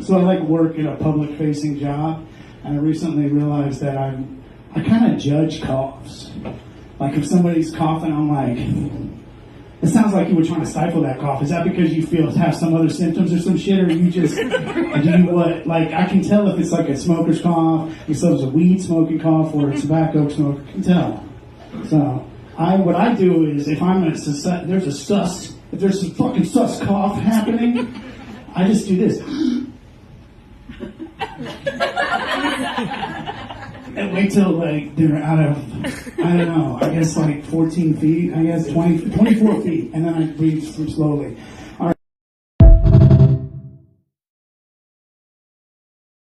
So I like work in a public-facing job, and I recently realized that I kind of judge coughs. Like if somebody's coughing, I'm like, it sounds like you were trying to stifle that cough. Is that because you have some other symptoms or some shit, or you just do you what? Like I can tell if it's like a smoker's cough, if it's a weed smoking cough, or a tobacco smoker. I can tell. So what I do is if there's a fucking sus cough happening, I just do this. And wait till like they're out of, I don't know, I guess like 14 feet, I guess 24 feet, and then I breathe slowly.